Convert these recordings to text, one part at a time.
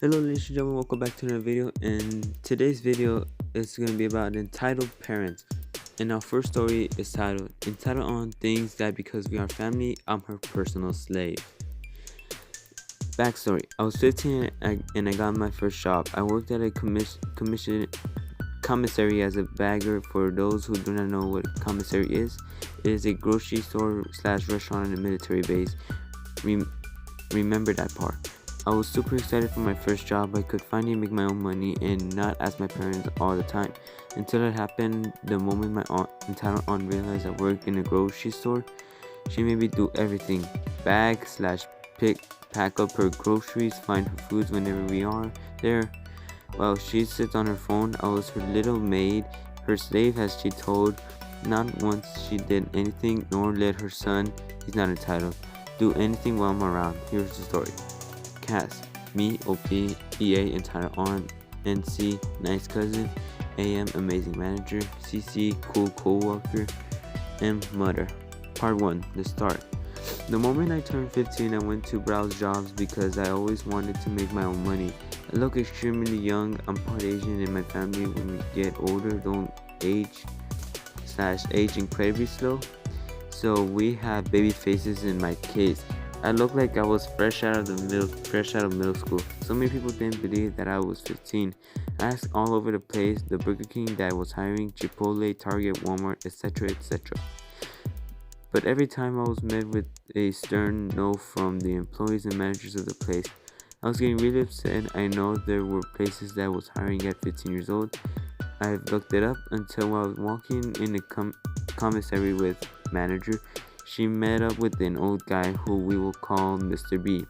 Hello ladies and gentlemen, welcome back to another video, and today's video is going to be about entitled parents. And our first story is entitled on things that because we are family, I'm her personal slave. Backstory: I was 15 and I got my first job. I worked at a commissary as a bagger. For those who do not know what commissary is, it is a grocery store / restaurant in a military base. Remember that part. I was super excited for my first job. I could finally make my own money and not ask my parents all the time. Until it happened the moment my entitled aunt realized I worked in a grocery store. She made me do everything: bag / pack up her groceries, find her foods whenever we are there. While she sits on her phone, I was her little maid, her slave, as she told. Not once she did anything, nor let her son, he's not entitled, do anything while I'm around. Here's the story. Cast: me, OP, EA, entitled aunt, NC, nice cousin, AM, amazing manager, CC, cool co-worker, M, mother. Part 1, the start. The moment I turned 15, I went to browse jobs because I always wanted to make my own money. I look extremely young. I'm part Asian, and my family, when we get older, don't age incredibly slow. So we have baby faces. In my case, I looked like I was fresh out of middle school. So many people didn't believe that I was 15. I asked all over the place, the Burger King that was hiring, Chipotle, Target, Walmart, etc., etc. But every time I was met with a stern no from the employees and managers of the place. I was getting really upset. I know there were places that was hiring at 15 years old. I looked it up until I was walking in the commissary with manager. She met up with an old guy who we will call Mr. B.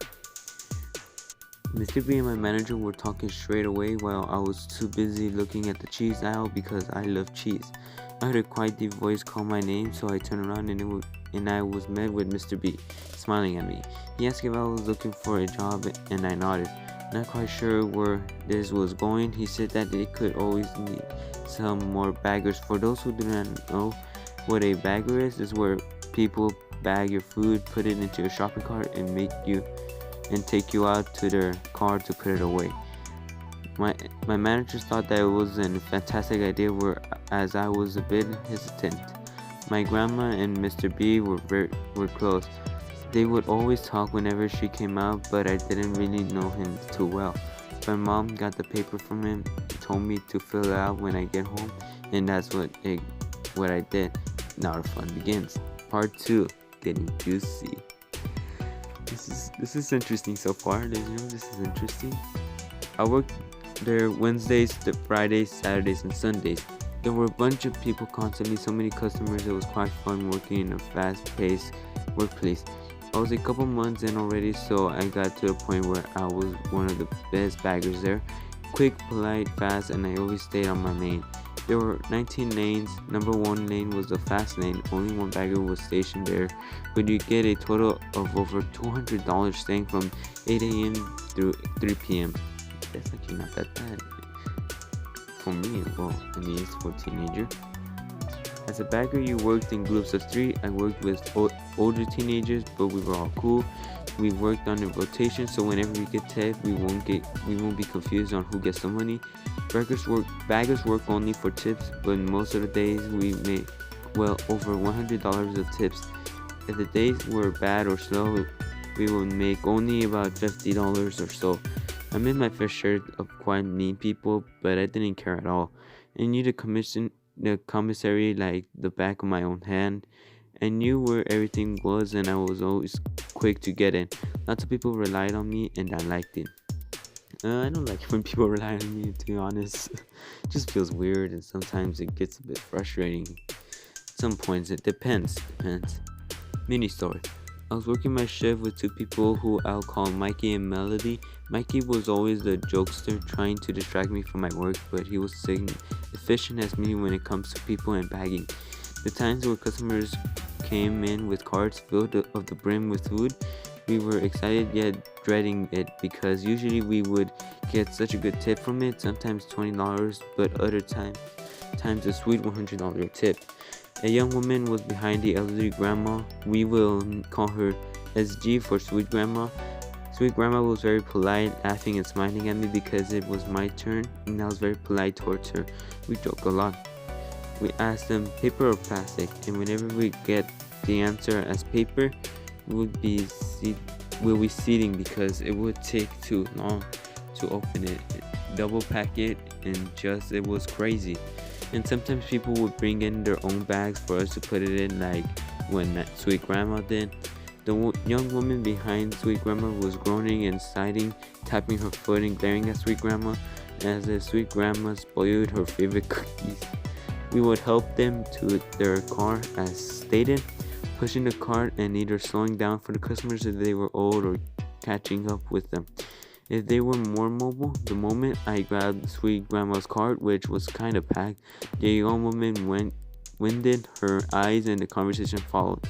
Mr. B and my manager were talking straight away while I was too busy looking at the cheese aisle because I love cheese. I heard a quiet deep voice call my name, so I turned around and I was met with Mr. B, smiling at me. He asked if I was looking for a job, and I nodded. Not quite sure where this was going. He said that they could always need some more baggers. For those who do not know what a bagger is where people bag your food, put it into a shopping cart, and take you out to their car to put it away. My managers thought that it was a fantastic idea, whereas I was a bit hesitant. My grandma and Mr. B were close. They would always talk whenever she came out, but I didn't really know him too well. My mom got the paper from him, told me to fill it out when I get home, and that's what I did. Now the fun begins. Part 2, getting juicy. This is interesting so far. This is interesting. I worked there Wednesdays, Fridays, Saturdays, and Sundays. There were a bunch of people constantly, so many customers. It was quite fun working in a fast-paced workplace. I was a couple months in already, so I got to a point where I was one of the best baggers there. Quick, polite, fast, and I always stayed on my lane. There were 19 lanes. Number 1 lane was the fast lane. Only one bagger was stationed there, but you get a total of over $200 staying from 8 a.m. through 3 p.m. That's actually not that bad for me. Well, I mean, it's for a teenager. As a bagger, you worked in groups of 3. I worked with older teenagers, but we were all cool. We worked on a rotation, so whenever we get tipped, we won't be confused on who gets the money. Baggers work only for tips, but most of the days we made well over $100 of tips. If the days were bad or slow, we would make only about $50 or so. I made my fair share of quite mean people, but I didn't care at all. I knew the commissary like the back of my own hand. I knew where everything was, and I was always quick to get in. Lots of people relied on me, and I liked it. I don't like it when people rely on me, to be honest. It just feels weird, and sometimes it gets a bit frustrating. At some points, it depends. Mini story. I was working my shift with 2 people who I'll call Mikey and Melody. Mikey was always the jokester, trying to distract me from my work, but he was efficient as me when it comes to people and bagging. The times where customers came in with carts filled of the brim with food, we were excited yet dreading it because usually we would get such a good tip from it, sometimes $20, but other times a sweet $100 tip. A young woman was behind the elderly grandma. We will call her SG for sweet grandma. Sweet grandma was very polite, laughing and smiling at me because it was my turn, and I was very polite towards her. We joked a lot. We asked them paper or plastic, and whenever we get the answer as paper, we'll be seating because it would take too long to open it, double pack it, and just it was crazy. And sometimes people would bring in their own bags for us to put it in, like when that Sweet Grandma did. The young woman behind Sweet Grandma was groaning and sighing, tapping her foot and glaring at Sweet Grandma as if Sweet Grandma spoiled her favorite cookies. We would help them to their car as stated, pushing the cart and either slowing down for the customers if they were old or catching up with them. If they were more mobile, the moment I grabbed Sweet Grandma's cart, which was kind of packed, the young woman winded her eyes and the conversation followed.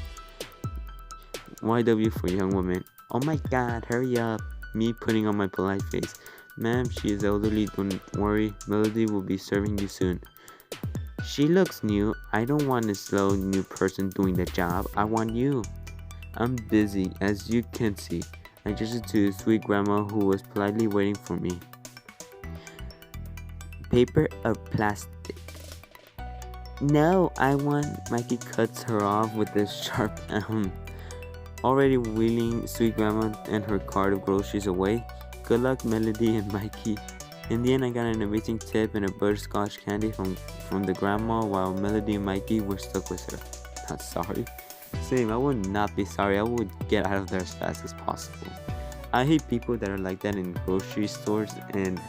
YW for young woman. Oh my god, hurry up. Me putting on my polite face. Ma'am, she is elderly, don't worry. Melody will be serving you soon. She looks new. I don't want a slow new person doing the job. I want you. I'm busy, as you can see. I gestured to Sweet Grandma, who was politely waiting for me. Paper or plastic? No, I want. Mikey cuts her off with a sharp already wheeling Sweet Grandma and her cart of groceries away. Good luck, Melody and Mikey. In the end, I got an amazing tip and a butterscotch candy from the grandma, while Melody and Mikey were stuck with her. Not sorry. Same, I would not be sorry. I would get out of there as fast as possible. I hate people that are like that in grocery stores, and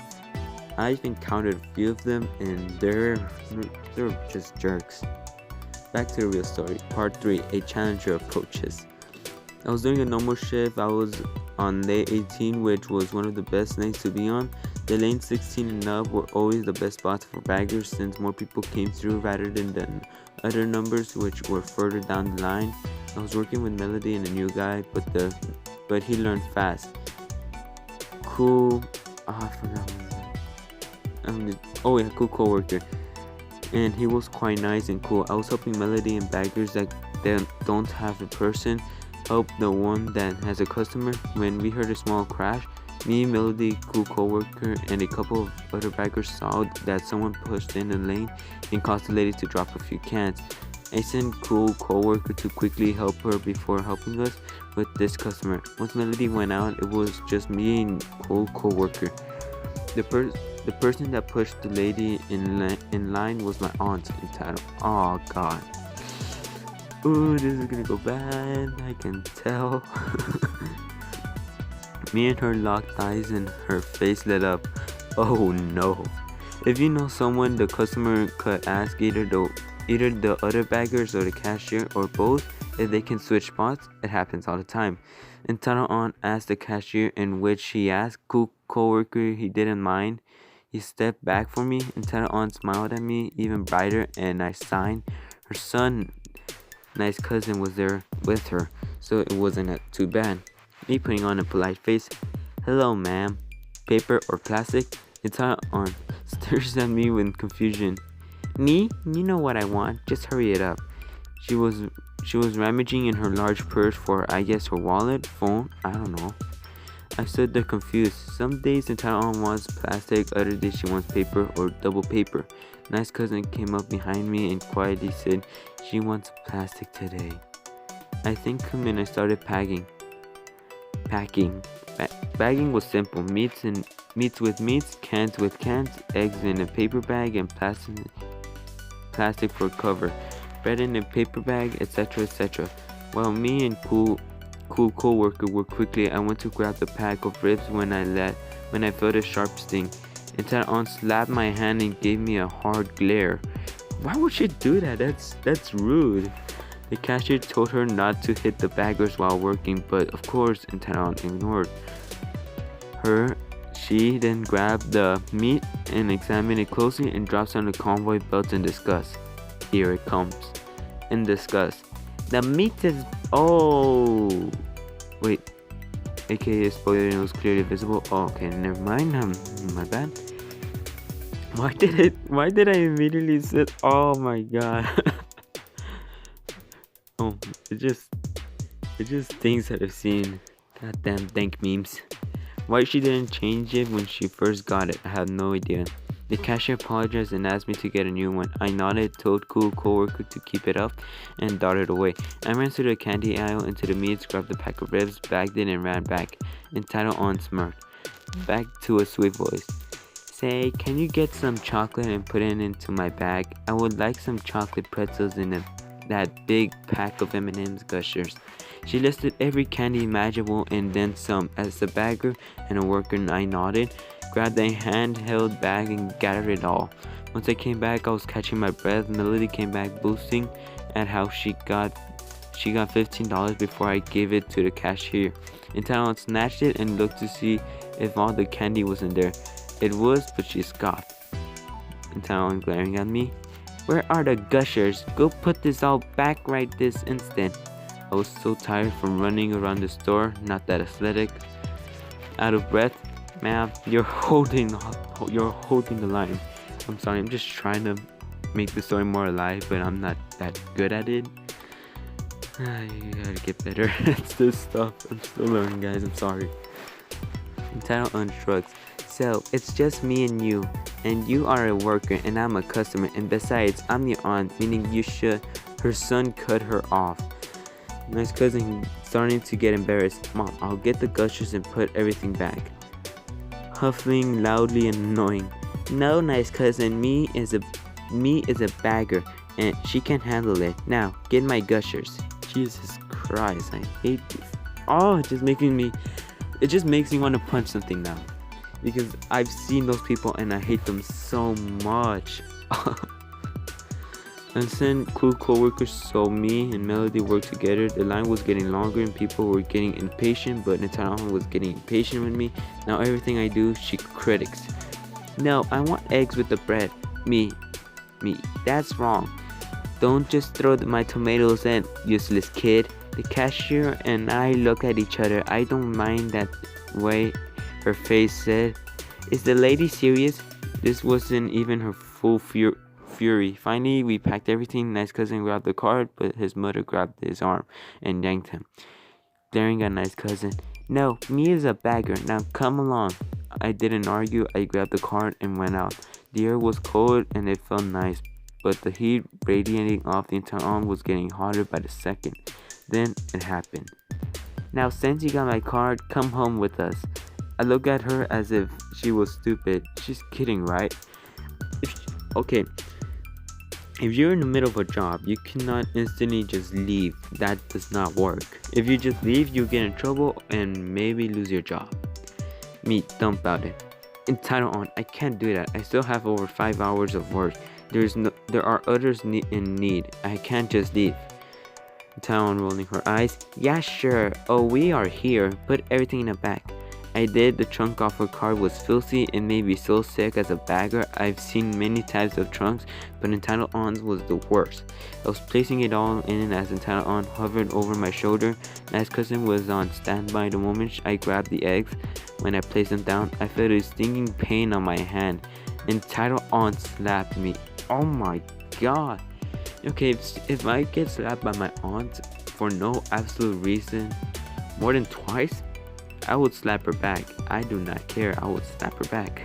I've encountered a few of them, and they're just jerks. Back to the real story. Part 3. A challenger approaches. I was doing a normal shift. I was on lane 18, which was one of the best lanes to be on. The lanes 16 and up were always the best spots for baggers since more people came through rather than the other numbers, which were further down the line. I was working with Melody and a new guy, but he learned fast. Cool. I forgot. Cool coworker, and he was quite nice and cool. I was helping Melody and baggers that don't have a person help the one that has a customer. When we heard a small crash, me, Melody, cool coworker, and a couple of other baggers saw that someone pushed in the lane and caused the lady to drop a few cans. I sent cool coworker to quickly help her before helping us with this customer. Once Melody went out, it was just me and cool coworker. The person that pushed the lady in line was my aunt. Entitled. Oh god. Ooh, this is gonna go bad. I can tell. Me and her locked eyes and her face lit up. Oh no. If you know someone, the customer could ask either the other baggers or the cashier or both if they can switch spots. It happens all the time. Entitled aunt asked the cashier, in which he asked cool coworker he didn't mind. He stepped back for me. Entitled aunt smiled at me even brighter, and I signed. Her son, nice cousin, was there with her, so it wasn't too bad. Me putting on a polite face. Hello, ma'am. Paper or plastic? Entitled aunt stares at me with confusion. Me? You know what I want. Just hurry it up. She was rummaging in her large purse for, I guess, her wallet, phone, I don't know. I stood there confused. Some days Entitled aunt wants plastic, other days she wants paper or double paper. Nice cousin came up behind me and quietly said she wants plastic today. I thanked him and I started packing. Bagging was simple. Meats with meats, cans with cans, eggs in a paper bag, and plastic for cover, bread in a paper bag, etc., etc. While me and cool coworker were quickly, I went to grab the pack of ribs when I felt a sharp sting. Entitled aunt slapped my hand and gave me a hard glare. Why would she do that? That's rude. The cashier told her not to hit the baggers while working, but of course Entitled aunt ignored her. She then grabbed the meat and examined it closely and drops on the convoy belt in disgust. Here it comes. In disgust. The meat is... Oh! Wait. AKA spoiler, it was clearly visible. Oh, okay, never mind. My bad. Why did I immediately say... Oh my god. Oh, it's just things that I've seen Goddamn dank memes. Why she didn't change it when she first got it, I have no idea. The cashier apologized and asked me to get a new one. I nodded, told cool coworker to keep it up, and darted away. I ran through the candy aisle into the meats, grabbed a pack of ribs, bagged it, and ran back. Entitled on smirked. Back to a sweet voice. Say, can you get some chocolate and put it into my bag? I would like some chocolate pretzels in that big pack of M&M's Gushers. She listed every candy imaginable and then some. As a bagger and a worker, I nodded, grabbed a handheld bag and gathered it all. Once I came back, I was catching my breath. Melody came back boasting at how she got $15 before I gave it to the cashier. Entitled snatched it and looked to see if all the candy was in there. It was, but she scoffed. Entitled glaring at me. Where are the Gushers? Go put this all back right this instant. I was so tired from running around the store, not that athletic. Out of breath. Ma'am, you're holding the line. I'm sorry, I'm just trying to make the story more alive, but I'm not that good at it. You gotta get better at this stuff. I'm still learning, guys. I'm sorry. Entitled unshrugs. So, it's just me and you are a worker and I'm a customer, and besides, I'm your aunt, meaning you should. Her son cut her off. Nice cousin starting to get embarrassed. Mom, I'll get the Gushers and put everything back. Huffing loudly and annoying. No, nice cousin, me is a bagger and she can handle it. Now, get my Gushers. Jesus Christ, I hate this. Oh, it just makes me want to punch something now. Because I've seen those people and I hate them so much. And then cool coworkers saw me and Melody work together. The line was getting longer and people were getting impatient, but Natalia was getting impatient with me. Now everything I do, she critiques. No, I want eggs with the bread. Me, that's wrong. Don't just throw my tomatoes in, useless kid. The cashier and I look at each other. I don't mind that way. Her face said, is the lady serious? This wasn't even her full fury. Finally, we packed everything. Nice cousin grabbed the card, but his mother grabbed his arm and yanked him. Glaring at nice cousin. No, me is a bagger. Now come along. I didn't argue. I grabbed the card and went out. The air was cold and it felt nice, but the heat radiating off the entire arm was getting hotter by the second. Then it happened. Now since you got my card, come home with us. I looked at her as if she was stupid. She's kidding, right? If you're in the middle of a job, you cannot instantly just leave. That does not work. If you just leave, you get in trouble and maybe lose your job. Me, dumb about it. Entitled on, I can't do that. I still have over 5 hours of work. There are others in need. I can't just leave. Entitled on, rolling her eyes. Yeah, sure. Oh, we are here. Put everything in a bag. I did. The trunk of her car was filthy and made me so sick. As a bagger, I've seen many types of trunks, but Entitled On's was the worst. I was placing it all in as Entitled On hovered over my shoulder. Nice cousin was on standby the moment I grabbed the eggs. When I placed them down, I felt a stinging pain on my hand. Entitled On slapped me. Oh my god. Okay, if I get slapped by my aunt for no absolute reason more than twice, I would slap her back. I do not care. I would slap her back.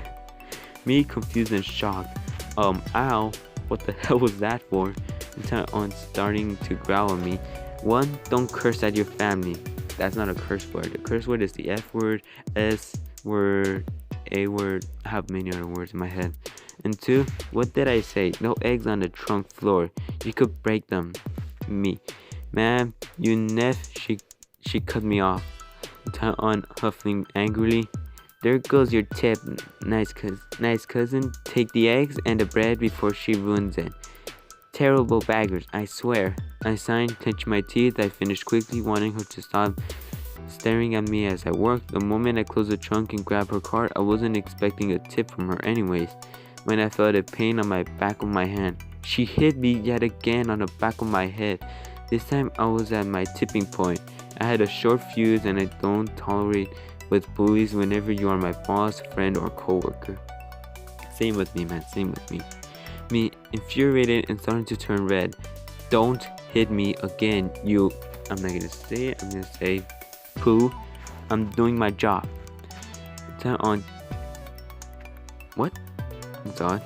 Me, confused and shocked. Ow. What the hell was that for? Until on starting to growl at me. 1, don't curse at your family. That's not a curse word. The curse word is the F word, S word, A word. I have many other words in my head. And 2, what did I say? No eggs on the trunk floor. You could break them. Me. Ma'am, you neff. She cut me off. On huffing angrily. There goes your tip, nice cousin. Take the eggs and the bread before she ruins it. Terrible baggers, I swear. I signed, clenched my teeth. I finished quickly, wanting her to stop staring at me as I worked. The moment I closed the trunk and grabbed her card, I wasn't expecting a tip from her anyways. When I felt a pain on my back of my hand, she hit me yet again on the back of my head. This time I was at my tipping point. I had a short fuse and I don't tolerate with bullies whenever you are my boss, friend, or coworker. Same with me, man. Same with me. Me, infuriated and starting to turn red. Don't hit me again, you. I'm not gonna say it. I'm gonna say poo. I'm doing my job. Turn on. What? It's odd.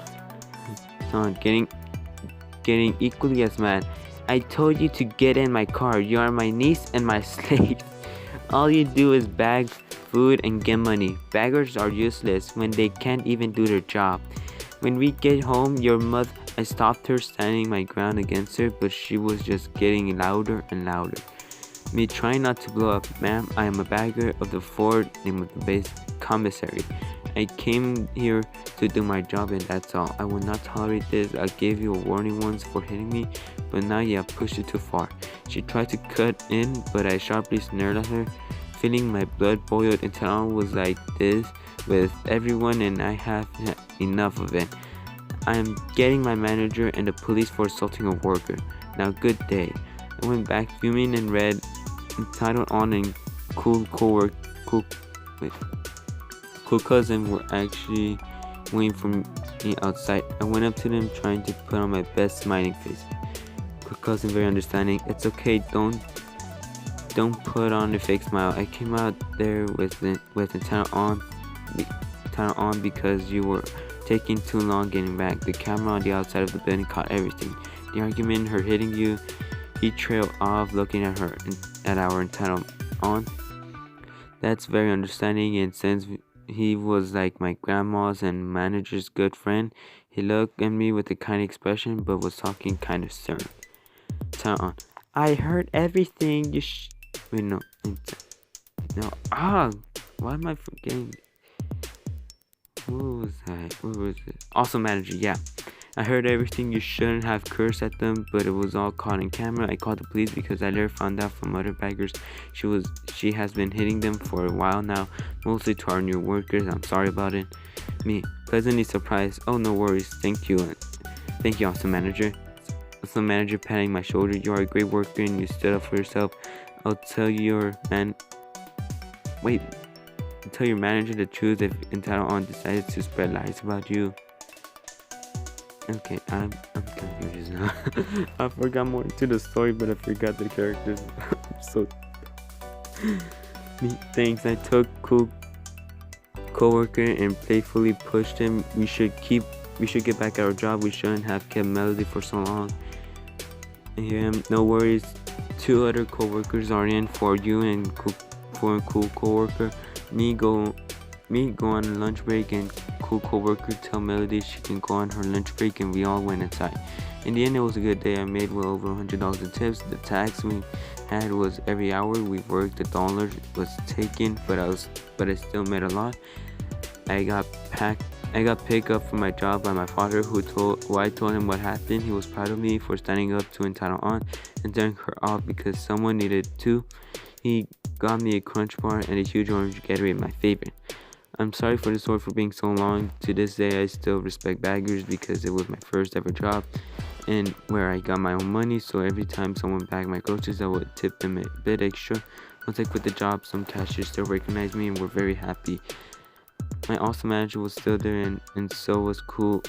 It's on. Getting equally as mad. I told you to get in my car. You are my niece and my slave. All you do is bag food and get money. Beggars are useless when they can't even do their job. When we get home, your mother. I stopped her, standing my ground against her, but she was just getting louder and louder. Me trying not to blow up. Ma'am, I am a bagger of the Ford, name of the base commissary. I came here to do my job and that's all. I will not tolerate this. I gave you a warning once for hitting me, but now you have pushed it too far. She tried to cut in, but I sharply snared at her, feeling my blood boiled until I was like this with everyone and I have enough of it. I am getting my manager and the police for assaulting a worker. Now good day. I went back fuming and read Entitled On and cool cousin were actually waiting for me outside. I went up to them trying to put on my best smiling face. Cool cousin very understanding. It's okay, don't put on a fake smile. I came out there with Entitled On because you were taking too long getting back. The camera on the outside of the building caught everything. The argument, her hitting you. He trailed off looking at her at our Entitled On. That's very understanding, and since he was like my grandma's and manager's good friend, he looked at me with a kind expression but was talking kind of stern. Entitled On. I heard everything you wait, no. Why am I forgetting? What was it? Also manager, yeah. I heard everything. You shouldn't have cursed at them, but it was all caught in camera. I called the police because I later found out from other baggers she has been hitting them for a while now, mostly to our new workers. I'm sorry about it. Me, pleasantly surprised. Oh, no worries. Thank you, awesome manager. Awesome manager patting my shoulder. You are a great worker and you stood up for yourself. I'll tell your manager the truth if Entitled On decided to spread lies about you. Okay, I'm confused now. I forgot more into the story, but I forgot the characters. So, thanks. I took cool coworker and playfully pushed him. We should get back at our job. We shouldn't have kept Melody for so long. And here I am. No worries. 2 other coworkers are in for you and for a cool coworker. Me go on lunch break and cool coworker tell Melody she can go on her lunch break, and we all went inside. In the end, it was a good day. I made well over $100 in tips. The tax we had was every hour we worked, $1 was taken, but I still made a lot. I got picked up from my job by my father, who I told him what happened. He was proud of me for standing up to Entitled On and turning her off because someone needed to. He got me a Crunch Bar and a huge orange Gatorade, my favorite. I'm sorry for the story for being so long. To this day, I still respect baggers because it was my first ever job and where I got my own money. So every time someone bagged my groceries, I would tip them a bit extra. Once I quit the job, some cashiers still recognized me and were very happy. My awesome manager was still there, and so was cool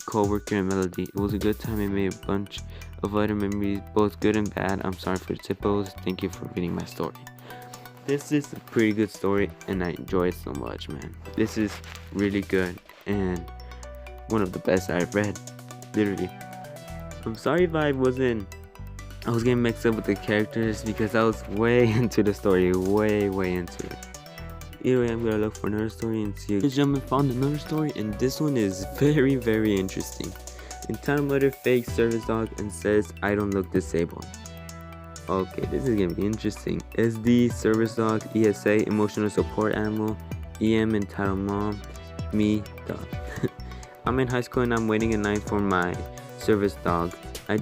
co-worker and Melody. It was a good time. I made a bunch of other memories, both good and bad. I'm sorry for the typos. Thank you for reading my story. This is a pretty good story and I enjoy it so much, man. This is really good and one of the best I've read, literally. I'm sorry if I was getting mixed up with the characters because I was way into the story, way into it. Either way, I'm gonna look for another story and see. Just jump and found another story, and this one is very, very interesting. Entitled Mother fakes service dog and says, I don't look disabled. Okay, this is gonna be interesting. SD, service dog, ESA, emotional support animal, EM, entitled mom, me, dog. I'm in high school and I'm waiting in line for my service dog. I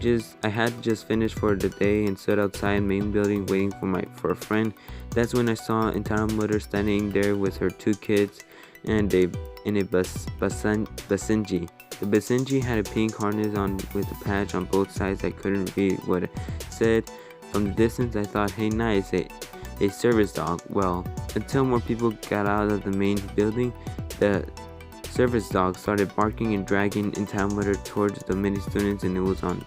had just finished for the day and stood outside main building waiting for a friend. That's when I saw Entitled Mother standing there with her 2 kids and in a basenji. The basenji had a pink harness on with a patch on both sides. I couldn't read what it said. From the distance, I thought, hey, nice, a service dog. Well, until more people got out of the main building, the service dog started barking and dragging Entitled Mother towards the many students, and it was on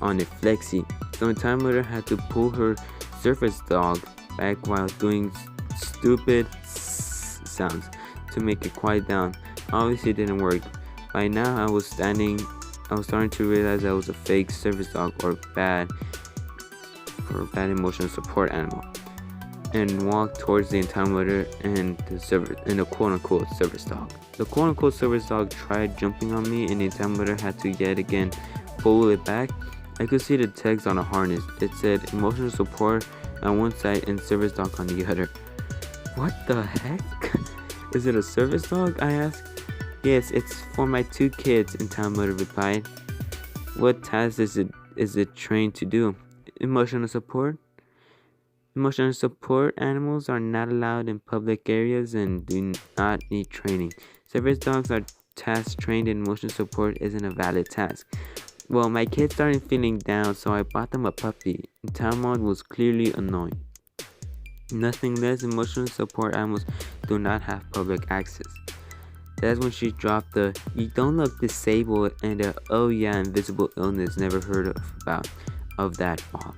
a flexi. So Entitled Mother had to pull her service dog back while doing stupid sounds to make it quiet down. Obviously it didn't work. By now I was starting to realize I was a fake service dog or bad emotional support animal, and walked towards the entitlement and the quote-unquote service dog. The quote-unquote service dog tried jumping on me, and the entitlement had to yet again pull it back. I could see the text on a harness. It said emotional support on one side and service dog on the other. What the heck? Is it a service dog? I asked. Yes, it's for my 2 kids, entitlement replied. What task is it trained to do? Emotional support? Emotional support animals are not allowed in public areas and do not need training. Service dogs are task trained and emotional support isn't a valid task. Well, my kids started feeling down, so I bought them a puppy. Talmud was clearly annoyed. Nothing less, emotional support animals do not have public access. That's when she dropped the "you don't look disabled" and the "oh yeah, invisible illness never heard of that bomb."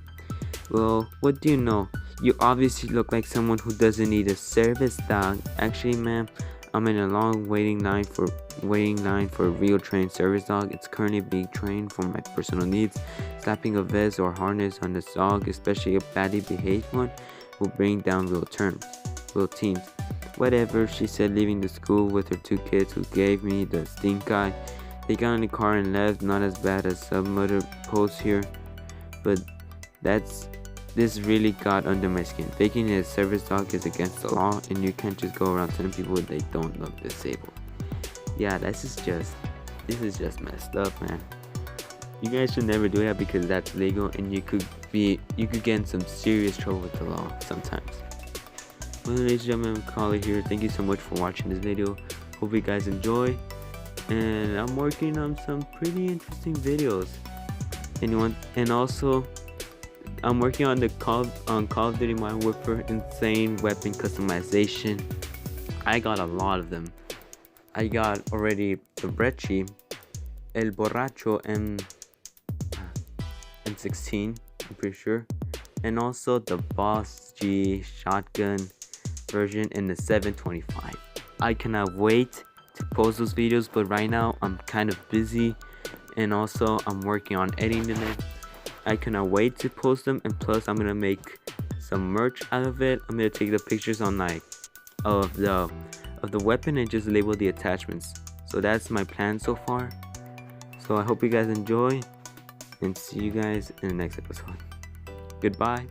Well, what do you know? You obviously look like someone who doesn't need a service dog. Actually, ma'am, I'm in a long waiting line for a real trained service dog. It's currently being trained for my personal needs. Slapping a vest or harness on this dog, especially a badly behaved one, will bring down real teams. Whatever, she said, leaving the school with her 2 kids who gave me the stink eye. They got in the car and left. Not as bad as some other posts here, but this really got under my skin. Faking a service dog is against the law, and you can't just go around telling people they don't look disabled. Yeah, this is just messed up, man. You guys should never do that because that's legal, and you could get in some serious trouble with the law sometimes. Well, ladies and gentlemen, Macaulay here. Thank you so much for watching this video. Hope you guys enjoy, and I'm working on some pretty interesting videos. And also, I'm working on Call of Duty Modern Warfare insane weapon customization. I got a lot of them. I got already the Brecci, El Borracho, M16, I'm pretty sure, and also the Boss G shotgun version in the 725. I cannot wait to post those videos, but right now I'm kind of busy, and also I'm working on editing them. I cannot wait to post them, and plus I'm gonna make some merch out of it. I'm gonna take the pictures of the weapon and just label the attachments. So that's my plan so far. So I hope you guys enjoy, and see you guys in the next episode. Goodbye.